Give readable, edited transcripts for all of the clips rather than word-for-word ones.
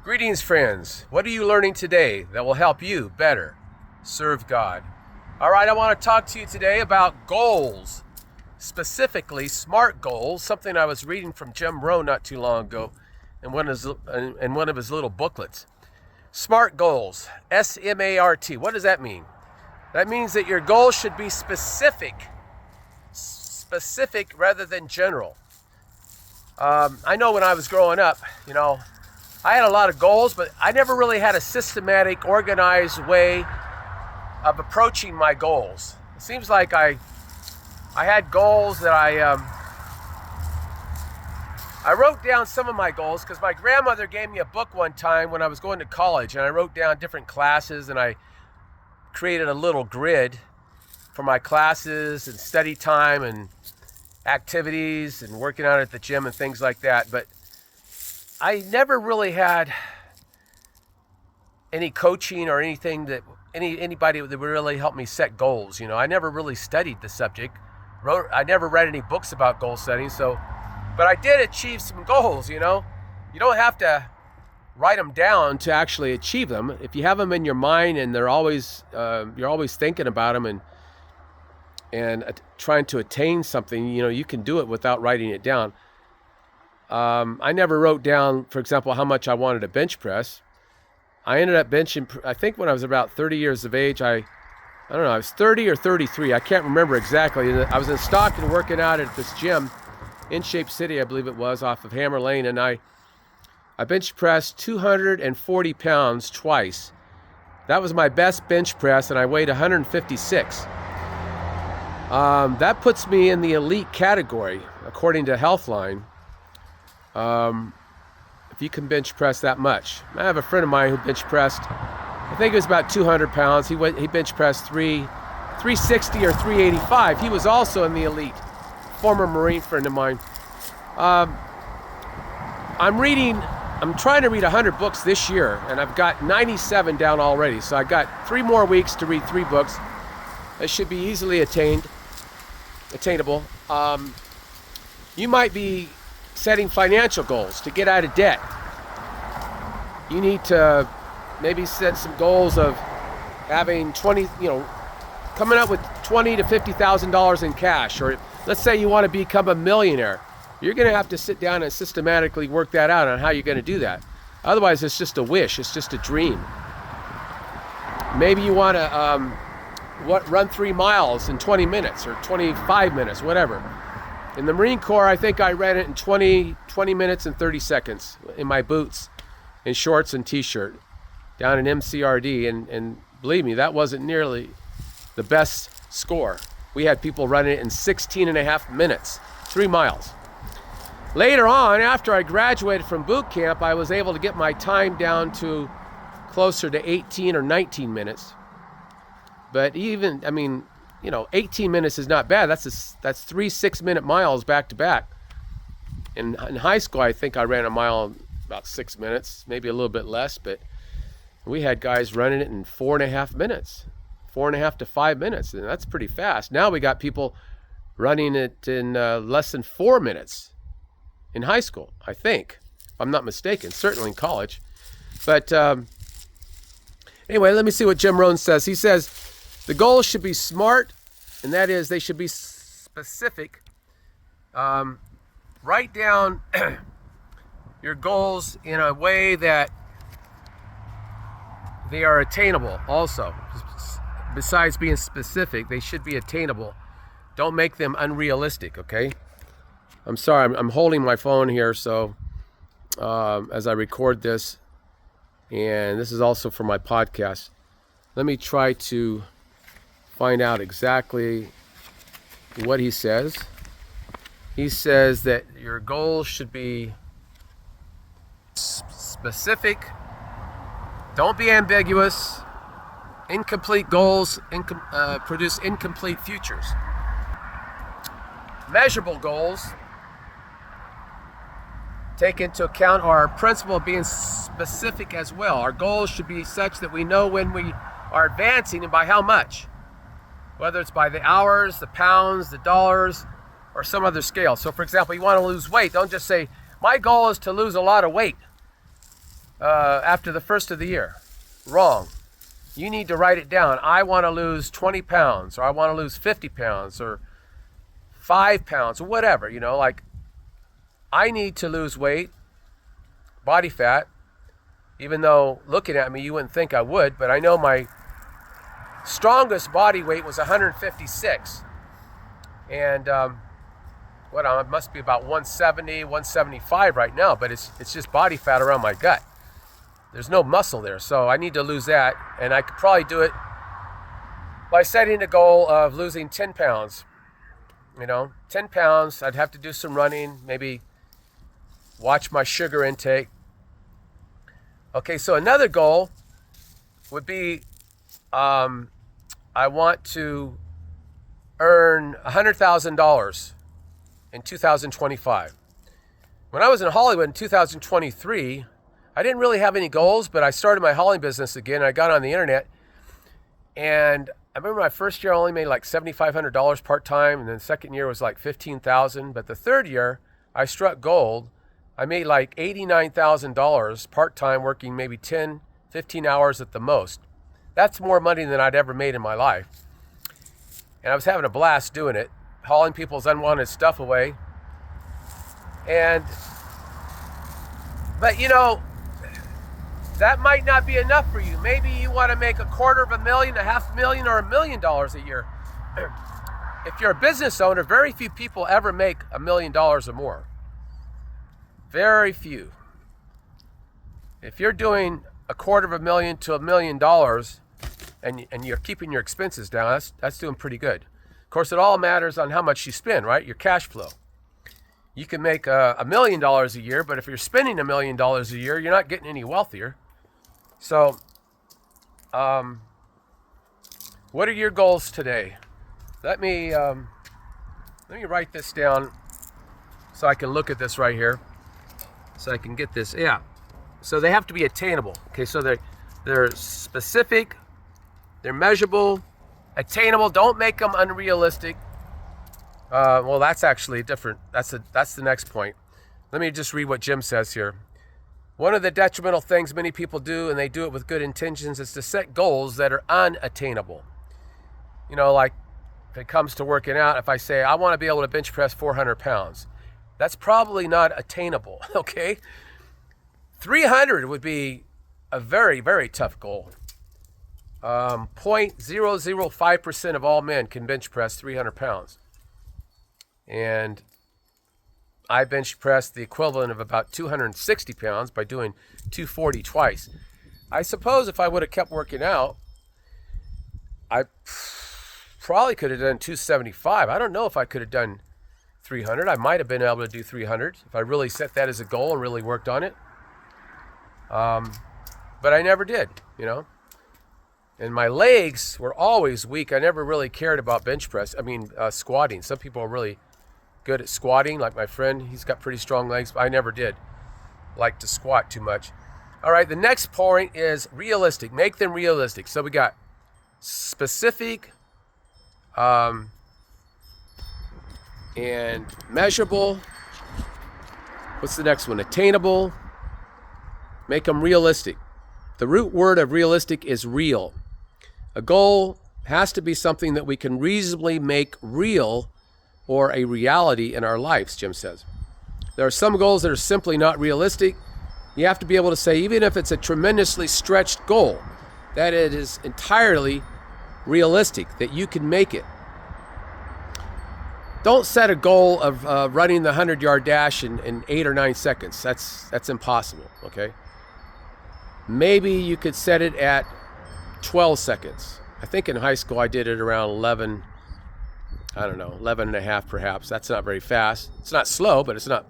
Greetings, friends. What are you learning today that will help you better serve God? All right, I want to talk to you today about goals, specifically SMART goals, something I was reading from Rohn not too long ago in one of his little booklets. SMART goals, S-M-A-R-T. What does that mean? That means that your goals should be specific rather than general. I know when I was growing up, I had a lot of goals, but I never really had a systematic, organized way of approaching my goals. It seems like I had goals that I wrote down some of my goals because my grandmother gave me a book one time when I was going to college, and I wrote down different classes, and I created a little grid for my classes and study time and activities and working out at the gym and things like that. But I never really had any coaching or anything that anybody that would really help me set goals. I never really studied the subject. I never read any books about goal setting. But I did achieve some goals. You don't have to write them down to actually achieve them. If you have them in your mind and they're always you're always thinking about them and trying to attain something, you can do it without writing it down. I never wrote down, for example, how much I wanted to bench press. I ended up benching, I think when I was about 30 years of age, I don't know, I was 30 or 33. I can't remember exactly. I was in Stockton working out at this gym in Shape City, I believe it was, off of Hammer Lane. And I bench pressed 240 pounds twice. That was my best bench press, and I weighed 156. That puts me in the elite category, according to Healthline. If you can bench press that much. I have a friend of mine who bench pressed, I think it was about 200 pounds. He bench pressed 360 or 385. He was also in the elite. Former Marine friend of mine. I'm trying to read 100 books this year, and I've got 97 down already. So I got 3 more weeks to read 3 books. It should be easily attainable. You might be setting financial goals to get out of debt. You need to maybe set some goals of having coming up with $20,000 to $50,000 in cash. Or let's say you want to become a millionaire. You're going to have to sit down and systematically work that out on how you're going to do that. Otherwise, it's just a wish. It's just a dream. Maybe you want to run 3 miles in 20 minutes or 25 minutes, whatever. In the Marine Corps, I think I ran it in 20 minutes and 30 seconds in my boots and shorts and t-shirt down in MCRD. And believe me, that wasn't nearly the best score. We had people running it in 16 and a half minutes, 3 miles. Later on, after I graduated from boot camp, I was able to get my time down to closer to 18 or 19 minutes. But 18 minutes is not bad. That's 3 6-minute miles back to back. In high school, I think I ran a mile in about 6 minutes, maybe a little bit less, but we had guys running it in 4.5 minutes, 4.5 to 5 minutes, and that's pretty fast. Now we got people running it in less than 4 minutes in high school, I think, if I'm not mistaken, certainly in college. But anyway, let me see what Rohn says. He says, the goals should be SMART, and that is they should be specific. Write down your goals in a way that they are attainable also. Besides being specific, they should be attainable. Don't make them unrealistic, okay? I'm sorry, I'm holding my phone here, so as I record this, and this is also for my podcast. Let me try to find out exactly what he says. He says that your goals should be specific. Don't be ambiguous. Incomplete goals produce incomplete futures. Measurable goals take into account our principle of being specific as well. Our goals should be such that we know when we are advancing and by how much. Whether it's by the hours, the pounds, the dollars, or some other scale. So for example, you want to lose weight, don't just say, my goal is to lose a lot of weight. after the first of the year. Wrong. You need to write it down. I want to lose 20 pounds, or I want to lose 50 pounds, or 5 pounds, or whatever. Like, I need to lose weight, body fat, even though looking at me, you wouldn't think I would, but I know my strongest body weight was 156. And I must be about 170, 175 right now, but it's just body fat around my gut. There's no muscle there, so I need to lose that, and I could probably do it by setting a goal of losing 10 pounds. 10 pounds, I'd have to do some running, maybe watch my sugar intake. Okay, so another goal would be I want to earn $100,000 in 2025. When I was in Hollywood in 2023, I didn't really have any goals, but I started my hauling business again. I got on the internet, and I remember my first year I only made like $7,500 part-time, and then the second year was like $15,000. But the third year, I struck gold. I made like $89,000 part-time, working maybe 10, 15 hours at the most. That's more money than I'd ever made in my life. And I was having a blast doing it, hauling people's unwanted stuff away. But that might not be enough for you. Maybe you want to make $250,000, $500,000, or $1 million a year. If you're a business owner, very few people ever make $1 million or more. Very few. If you're doing $250,000 to $1 million and you're keeping your expenses down, that's doing pretty good. Of course, it all matters on how much you spend, right? Your cash flow. You can make $1 million a year, but if you're spending $1 million a year, you're not getting any wealthier. So, what are your goals today? Let me write this down so I can look at this right here, so I can get this. Yeah. So they have to be attainable. Okay. So they're specific, they're measurable, attainable. Don't make them unrealistic. Well, that's actually different. That's the next point. Let me just read what Jim says here. One of the detrimental things many people do, and they do it with good intentions, is to set goals that are unattainable. Like if it comes to working out, if I say I want to be able to bench press 400 pounds, that's probably not attainable, okay? 300 would be a very, very tough goal. 0.005% of all men can bench press 300 pounds. And I bench pressed the equivalent of about 260 pounds by doing 240 twice. I suppose if I would have kept working out, I probably could have done 275. I don't know if I could have done 300. I might have been able to do 300 if I really set that as a goal and really worked on it. But I never did, And my legs were always weak. I never really cared about bench press. Squatting. Some people are really good at squatting, like my friend. He's got pretty strong legs, but I never did like to squat too much. All right, the next point is realistic. Make them realistic. So we got specific and measurable. What's the next one? Attainable. Make them realistic. The root word of realistic is real. A goal has to be something that we can reasonably make real, or a reality in our lives, Jim says. There are some goals that are simply not realistic. You have to be able to say, even if it's a tremendously stretched goal, that it is entirely realistic, that you can make it. Don't set a goal of running the 100-yard dash in 8 or 9 seconds. That's impossible, okay? Maybe you could set it at 12 seconds. I think in high school I did it around 11 and a half perhaps. That's not very fast. It's not slow, but it's not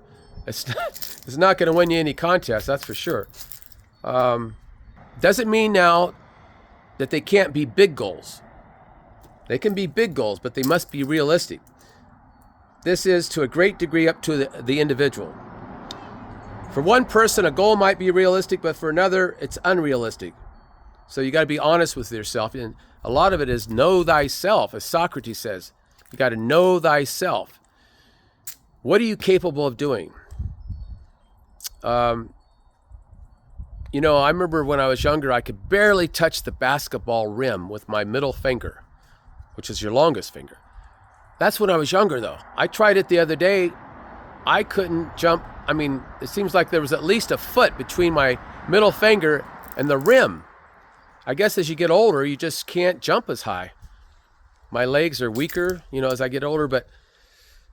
going to win you any contest, that's for sure. Doesn't mean now that they can't be big goals. They can be big goals, but they must be realistic. This is to a great degree up to the individual. For one person, a goal might be realistic, but for another, it's unrealistic. So you got to be honest with yourself. And a lot of it is know thyself, as Socrates says. You got to know thyself. What are you capable of doing? You know, I remember when I was younger, I could barely touch the basketball rim with my middle finger, which is your longest finger. That's when I was younger, though. I tried it the other day. I couldn't jump. I mean, it seems like there was at least a foot between my middle finger and the rim. I guess as you get older, you just can't jump as high. My legs are weaker, you know, as I get older, but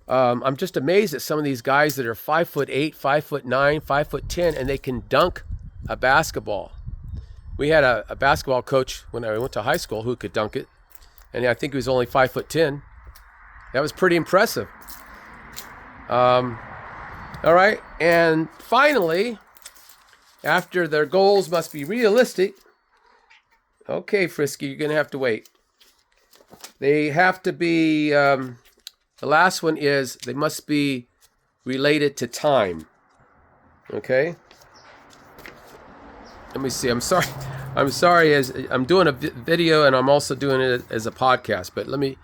I'm just amazed at some of these guys that are 5'8", 5'9", 5'10", and they can dunk a basketball. We had a basketball coach when I went to high school who could dunk it, and I think he was only 5'10". That was pretty impressive. All right, and finally, after their goals must be realistic. Okay, Frisky, you're gonna have to wait. They have to be. The last one is they must be related to time. Okay. Let me see. I'm sorry. As I'm doing a video and I'm also doing it as a podcast. But let me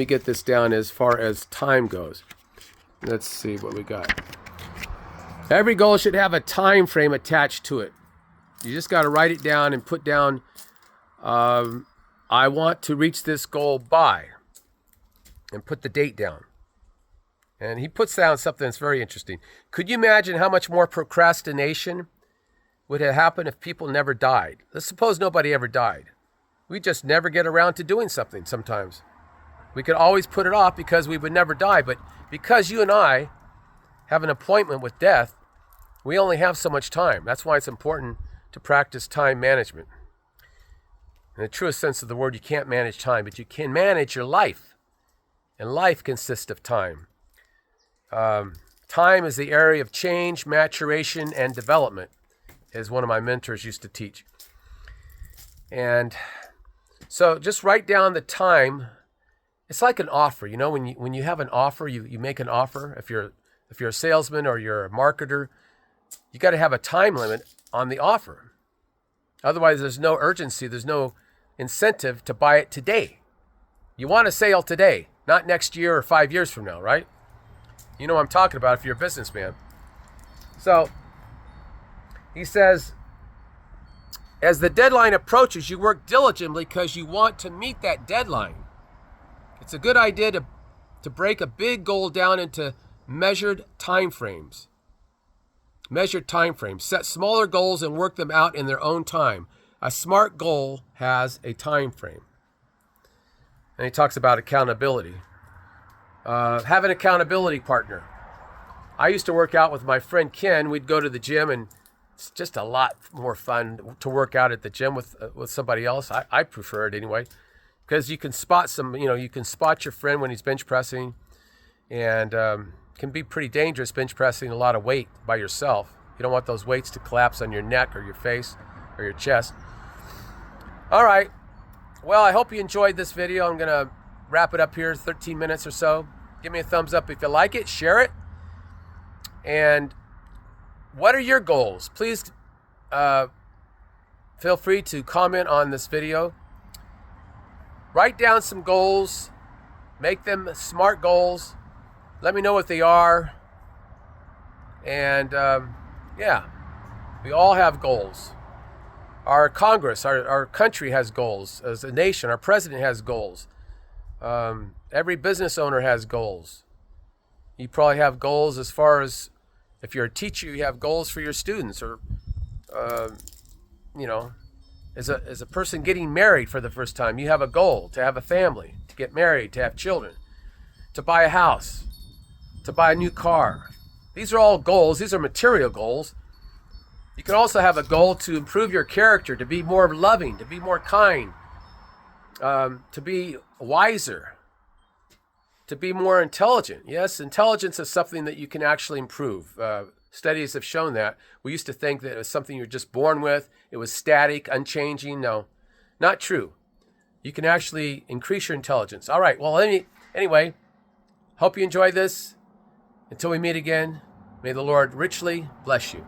get this down as far as time goes. Let's see what we got. Every goal should have a time frame attached to it. You just got to write it down and put down, I want to reach this goal by, and put the date down. And he puts down something that's very interesting. Could you imagine how much more procrastination would have happened if people never died? Let's suppose nobody ever died. We just never get around to doing something sometimes. We could always put it off because we would never die. But because you and I have an appointment with death, we only have so much time. That's why it's important to practice time management. In the truest sense of the word, you can't manage time, but you can manage your life. And life consists of time. Time is the area of change, maturation, and development, as one of my mentors used to teach. And so just write down the time. It's like an offer. You know, when you have an offer, you make an offer. If you're a salesman or you're a marketer, you got to have a time limit on the offer. Otherwise, there's no urgency. There's no incentive to buy it today. You want a sale today, not next year or 5 years from now, right? You know what I'm talking about if you're a businessman. So he says, as the deadline approaches, you work diligently because you want to meet that deadline. It's a good idea to break a big goal down into measured time frames. Measured time frames. Set smaller goals and work them out in their own time. A smart goal has a time frame. And he talks about accountability. Have an accountability partner. I used to work out with my friend Ken. We'd go to the gym, and it's just a lot more fun to work out at the gym with somebody else. I prefer it anyway, because you can spot you can spot your friend when he's bench pressing, and can be pretty dangerous bench pressing a lot of weight by yourself. You don't want those weights to collapse on your neck or your face or your chest. All right. Well, I hope you enjoyed this video. I'm going to wrap it up here, 13 minutes or so. Give me a thumbs up if you like it. Share it. And what are your goals? Please feel free to comment on this video. Write down some goals. Make them smart goals. Let me know what they are. And yeah, we all have goals. Our Congress, our country has goals. As a nation, our president has goals. Every business owner has goals. You probably have goals as far as, if you're a teacher, you have goals for your students, or as a person getting married for the first time, you have a goal to have a family, to get married, to have children, to buy a house, to buy a new car. These are all goals. These are material goals. You can also have a goal to improve your character, to be more loving, to be more kind, to be wiser, to be more intelligent. Yes, intelligence is something that you can actually improve. Studies have shown that. We used to think that it was something you're just born with. It was static, unchanging. No, not true. You can actually increase your intelligence. All right, well, anyway, hope you enjoyed this. Until we meet again, may the Lord richly bless you.